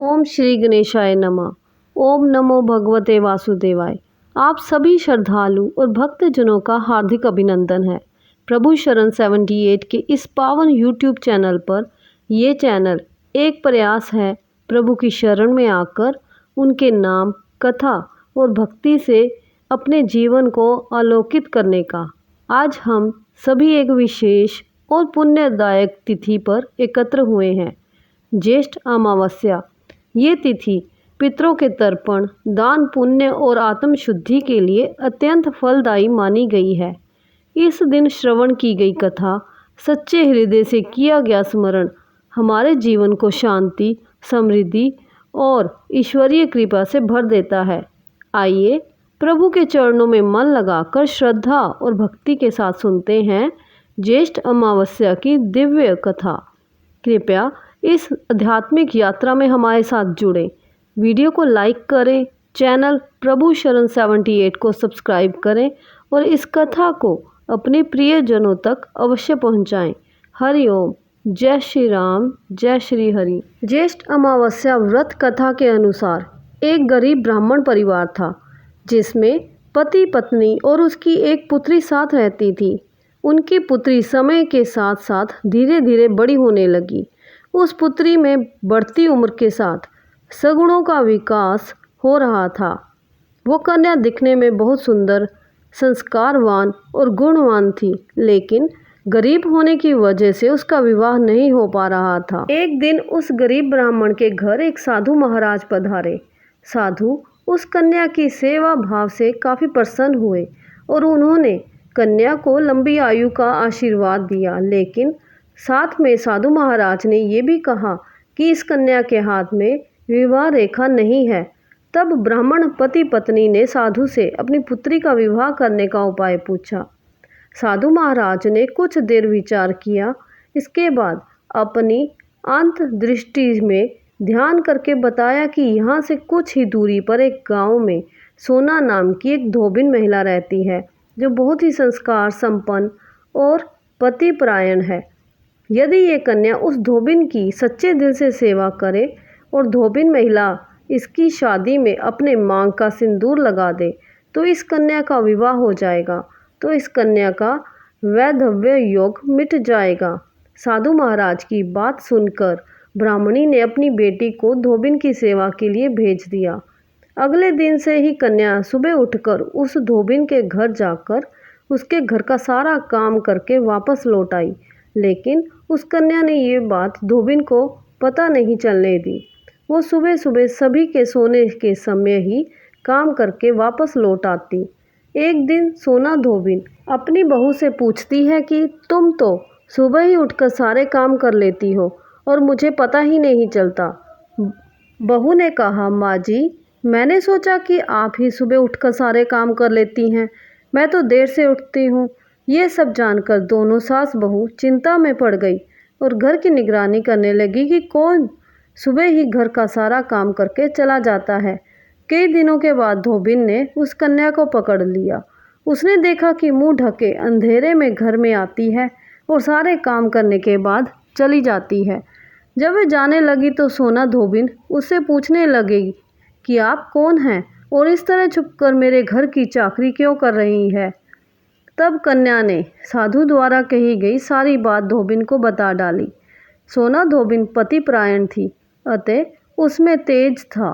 ओम श्री गणेशाय नमः। ओम नमो भगवते वासुदेवाय। आप सभी श्रद्धालु और भक्तजनों का हार्दिक अभिनंदन है। प्रभु शरण 78 के इस पावन यूट्यूब चैनल पर ये चैनल एक प्रयास है प्रभु की शरण में आकर उनके नाम, कथा और भक्ति से अपने जीवन को आलोकित करने का। आज हम सभी एक विशेष और पुण्यदायक तिथि पर एकत्र हुए हैं, ज्येष्ठ अमावस्या। ये तिथि पितरों के तर्पण, दान, पुण्य और आत्म शुद्धि के लिए अत्यंत फलदायी मानी गई है। इस दिन श्रवण की गई कथा, सच्चे हृदय से किया गया स्मरण हमारे जीवन को शांति, समृद्धि और ईश्वरीय कृपा से भर देता है। आइए प्रभु के चरणों में मन लगाकर श्रद्धा और भक्ति के साथ सुनते हैं ज्येष्ठ अमावस्या की दिव्य कथा। कृपया इस आध्यात्मिक यात्रा में हमारे साथ जुड़ें। वीडियो को लाइक करें, चैनल प्रभु शरण 78 को सब्सक्राइब करें और इस कथा को अपने प्रियजनों तक अवश्य पहुंचाएं। हरि ओम। जय श्री राम, जय श्री हरि। ज्येष्ठ अमावस्या व्रत कथा के अनुसार एक गरीब ब्राह्मण परिवार था, जिसमें पति, पत्नी और उसकी एक पुत्री साथ रहती थी। उनकी पुत्री समय के साथ साथ धीरे धीरे बड़ी होने लगी। उस पुत्री में बढ़ती उम्र के साथ सगुणों का विकास हो रहा था। वो कन्या दिखने में बहुत सुंदर, संस्कारवान और गुणवान थी, लेकिन गरीब होने की वजह से उसका विवाह नहीं हो पा रहा था। एक दिन उस गरीब ब्राह्मण के घर एक साधु महाराज पधारे। साधु उस कन्या की सेवा भाव से काफ़ी प्रसन्न हुए और उन्होंने कन्या को लंबी आयु का आशीर्वाद दिया, लेकिन साथ में साधु महाराज ने ये भी कहा कि इस कन्या के हाथ में विवाह रेखा नहीं है। तब ब्राह्मण पति पत्नी ने साधु से अपनी पुत्री का विवाह करने का उपाय पूछा। साधु महाराज ने कुछ देर विचार किया। इसके बाद अपनी अंतर्दृष्टि में ध्यान करके बताया कि यहाँ से कुछ ही दूरी पर एक गांव में सोना नाम की एक धोबिन महिला रहती है, जो बहुत ही संस्कार संपन्न और पतिपरायण है। यदि ये कन्या उस धोबिन की सच्चे दिल से सेवा करे और धोबिन महिला इसकी शादी में अपने मांग का सिंदूर लगा दे, तो इस कन्या का विवाह हो जाएगा, तो इस कन्या का वैधव्य योग मिट जाएगा। साधु महाराज की बात सुनकर ब्राह्मणी ने अपनी बेटी को धोबिन की सेवा के लिए भेज दिया। अगले दिन से ही कन्या सुबह उठकर उस धोबिन के घर जाकर उसके घर का सारा काम करके वापस लौट आई, लेकिन उस कन्या ने ये बात धोबिन को पता नहीं चलने दी। वो सुबह सुबह सभी के सोने के समय ही काम करके वापस लौट आती। एक दिन सोना धोबिन अपनी बहू से पूछती है कि तुम तो सुबह ही उठकर सारे काम कर लेती हो और मुझे पता ही नहीं चलता। बहू ने कहा, माँ जी, मैंने सोचा कि आप ही सुबह उठकर सारे काम कर लेती हैं, मैं तो देर से उठती हूँ। ये सब जानकर दोनों सास बहू चिंता में पड़ गई और घर की निगरानी करने लगी कि कौन सुबह ही घर का सारा काम करके चला जाता है। कई दिनों के बाद धोबिन ने उस कन्या को पकड़ लिया। उसने देखा कि मुंह ढके अंधेरे में घर में आती है और सारे काम करने के बाद चली जाती है। जब वह जाने लगी तो सोना धोबिन उससे पूछने लगेगी कि आप कौन हैं और इस तरह छुपकर मेरे घर की चाकरी क्यों कर रही है। तब कन्या ने साधु द्वारा कही गई सारी बात धोबिन को बता डाली। सोना धोबिन पतिपरायण थी, अतः उसमें तेज था।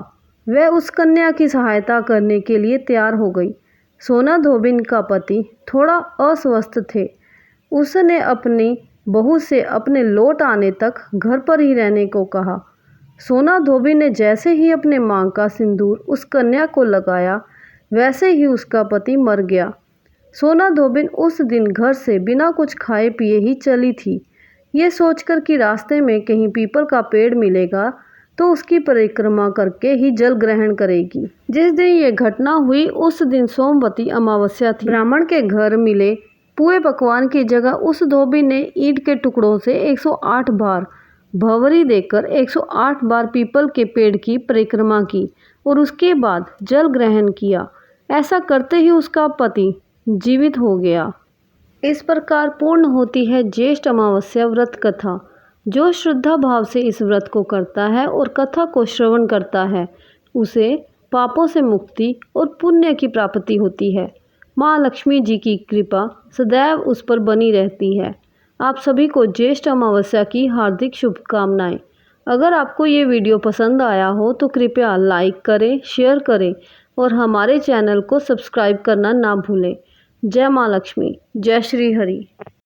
वह उस कन्या की सहायता करने के लिए तैयार हो गई। सोना धोबिन का पति थोड़ा अस्वस्थ थे। उसने अपनी बहू से अपने लौट आने तक घर पर ही रहने को कहा। सोना धोबिन ने जैसे ही अपने मांग का सिंदूर उस कन्या को लगाया, वैसे ही उसका पति मर गया। सोना धोबिन उस दिन घर से बिना कुछ खाए पिए ही चली थी, ये सोचकर कि रास्ते में कहीं पीपल का पेड़ मिलेगा तो उसकी परिक्रमा करके ही जल ग्रहण करेगी। जिस दिन ये घटना हुई उस दिन सोमवती अमावस्या थी। ब्राह्मण के घर मिले पुए पकवान की जगह उस धोबी ने ईंट के टुकड़ों से 108 बार भंवरी देकर 108 बार पीपल के पेड़ की परिक्रमा की और उसके बाद जल ग्रहण किया। ऐसा करते ही उसका पति जीवित हो गया। इस प्रकार पूर्ण होती है ज्येष्ठ अमावस्या व्रत कथा। जो श्रद्धा भाव से इस व्रत को करता है और कथा को श्रवण करता है उसे पापों से मुक्ति और पुण्य की प्राप्ति होती है। माँ लक्ष्मी जी की कृपा सदैव उस पर बनी रहती है। आप सभी को ज्येष्ठ अमावस्या की हार्दिक शुभकामनाएं। अगर आपको ये वीडियो पसंद आया हो तो कृपया लाइक करें, शेयर करें और हमारे चैनल को सब्सक्राइब करना ना भूलें। जय माँ लक्ष्मी, जय श्री हरि।